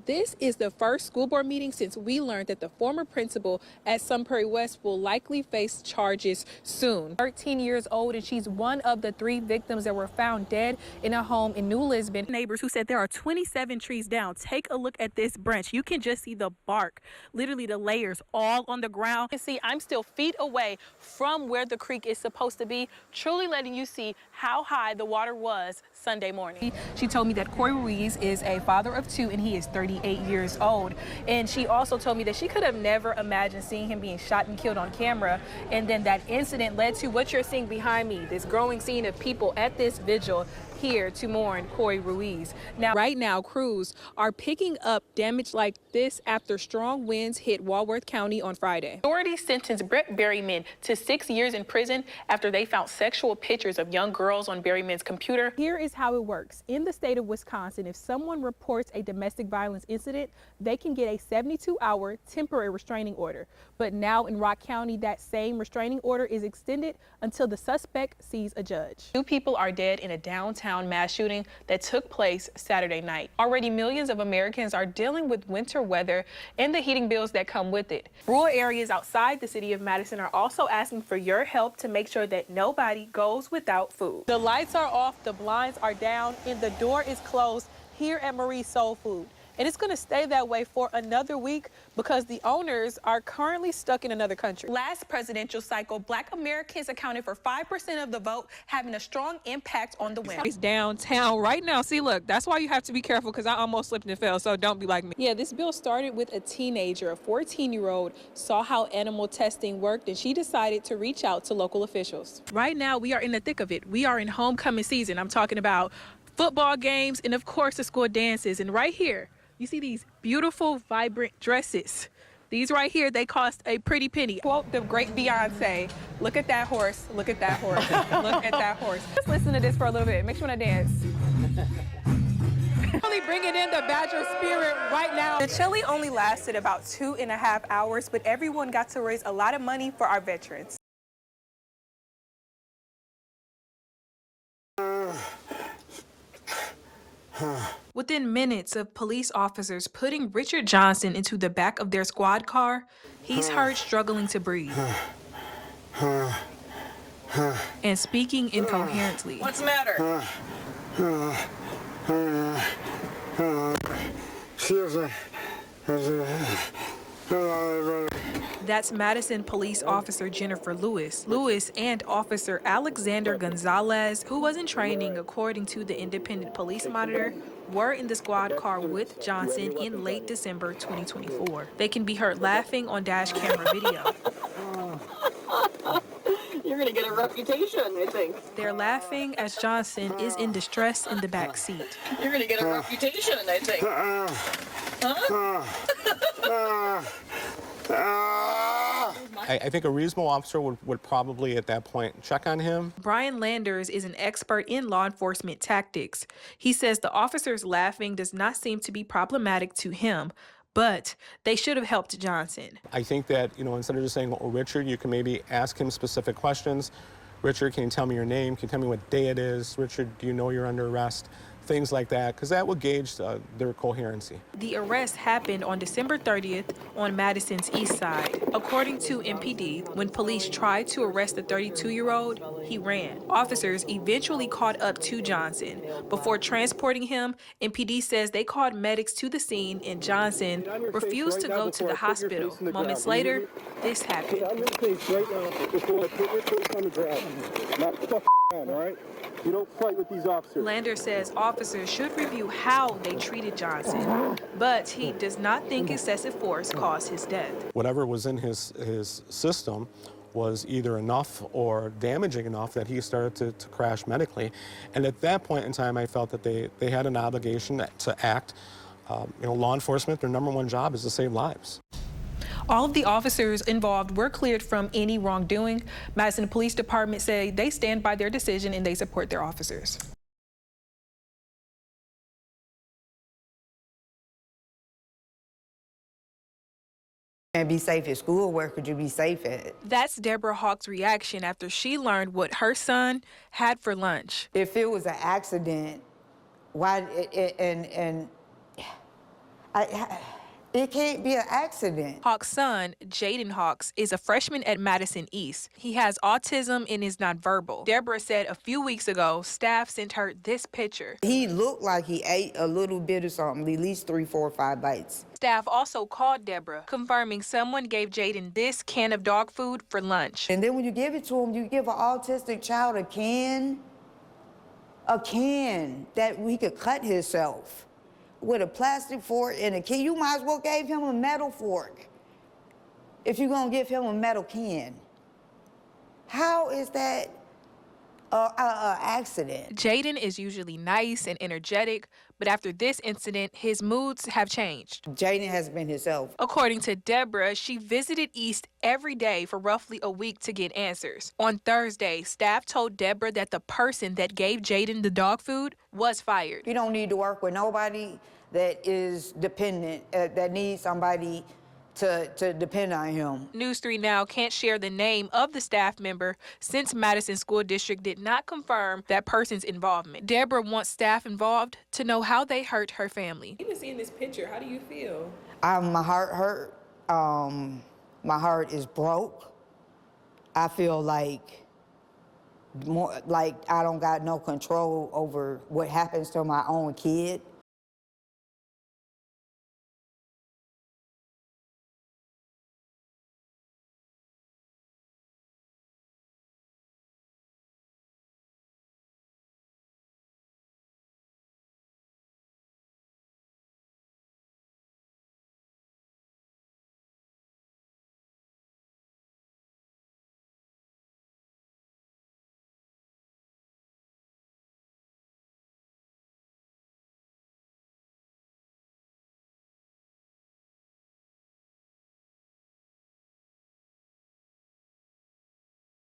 this is the first school board meeting since we learned that the former principal at Sun Prairie West will likely face charges soon. 13 years old, and she's one of the 3 victims that were found dead in a home in New Lisbon. Neighbors who said there are 27 trees down. Take a look at this branch. You can just see the bark, literally the layers all on the ground. You can see I'm still feet away from where the creek is supposed to be, truly letting you see how high the water was Sunday morning. She told me that Corey Ruiz is a father of 2 and he is 38 years old. And she also told me that she could have never imagined seeing him being shot and killed on camera. And then that incident led to what you're seeing behind me, this growing scene of people at this vigil here to mourn Corey Ruiz. Now, right now, crews are picking up damage like this after strong winds hit Walworth County on Friday. Authorities sentenced Brett Berryman to 6 years in prison after they found sexual pictures of young girls on Berryman's computer. Here is how it works. In the state of Wisconsin, if someone reports a domestic violence incident, they can get a 72-hour temporary restraining order. But now in Rock County, that same restraining order is extended until the suspect sees a judge. 2 people are dead in a downtown mass shooting that took place Saturday night. Already millions of Americans are dealing with winter weather and the heating bills that come with it. Rural areas outside the city of Madison are also asking for your help to make sure that nobody goes without food. The lights are off, the blinds are down, and the door is closed here at Marie's Soul Food. And it's going to stay that way for another week because the owners are currently stuck in another country. Last presidential cycle, Black Americans accounted for 5% of the vote, having a strong impact on the win. It's downtown right now. See, look, that's why you have to be careful because I almost slipped and fell, so don't be like me. Yeah, this bill started with a teenager, a 14-year-old, saw how animal testing worked, and she decided to reach out to local officials. Right now, we are in the thick of it. We are in homecoming season. I'm talking about football games and, of course, the school dances. And right here, you see these beautiful, vibrant dresses. These right here, they cost a pretty penny. Quote the great Beyonce, look at that horse, look at that horse, look at that horse. Just listen to this for a little bit. Makes you want to dance. Really bringing in the Badger spirit right now. The chili only lasted about 2.5 hours, but everyone got to raise a lot of money for our veterans. Within minutes of police officers putting Richard Johnson into the back of their squad car, he's heard struggling to breathe and speaking incoherently. What's the matter? That's Madison police officer Jennifer Lewis. Lewis and officer Alexander Gonzalez, who was in training according to the Independent Police Monitor, were in the squad car with Johnson in late December 2024. They can be heard laughing on dash camera video. You're gonna get a reputation, I think. They're laughing as Johnson is in distress in the back seat. You're gonna get a reputation, I think. Huh? I think a reasonable officer would probably at that point check on him. Brian Landers is an expert in law enforcement tactics. He says the officers laughing does not seem to be problematic to him, but they should have helped Johnson. I think that, instead of just saying, oh, Richard, you can maybe ask him specific questions. Richard, can you tell me your name? Can you tell me what day it is? Richard, do you know you're under arrest? Things like that, because that will gauge their coherency. The arrest happened on December 30th on Madison's east side. According to MPD, when police tried to arrest the 32-year-old, he ran. Officers eventually caught up to Johnson. Before transporting him, MPD says they called medics to the scene and Johnson refused to go to the hospital. Moments later, this happened. On your face right now before I put your face on the ground. Not fucking all right? You don't fight with these officers. Lander says officers should review how they treated Johnson, but he does not think excessive force caused his death. Whatever was in his system was either enough or damaging enough that he started to crash medically. And at that point in time, I felt that they had an obligation to act. Law enforcement, their #1 job is to save lives. All of the officers involved were cleared from any wrongdoing. Madison Police Department say they stand by their decision and they support their officers. And be safe at school. Where could you be safe at? That's Deborah Hawk's reaction after she learned what her son had for lunch. If it was an accident, why? And It can't be an accident. Hawks' son, Jaden Hawks, is a freshman at Madison East. He has autism and is nonverbal. Deborah said a few weeks ago, staff sent her this picture. He looked like he ate a little bit of something, at least 3, 4, 5 bites. Staff also called Deborah, confirming someone gave Jaden this can of dog food for lunch. And then when you give it to him, you give an autistic child a can that he could cut himself with a plastic fork and a can. You might as well gave him a metal fork if you're gonna give him a metal can. How is that an accident? Jaden is usually nice and energetic, but after this incident, his moods have changed. Jaden has been himself. According to Deborah, she visited East every day for roughly a week to get answers. On Thursday, staff told Deborah that the person that gave Jaden the dog food was fired. You don't need to work with nobody that is dependent, that needs somebody to depend on him. News 3 Now can't share the name of the staff member since Madison School District did not confirm that person's involvement. Deborah wants staff involved to know how they hurt her family. Even seeing this picture, how do you feel? My heart hurt. My heart is broke. I feel like I don't got no control over what happens to my own kid.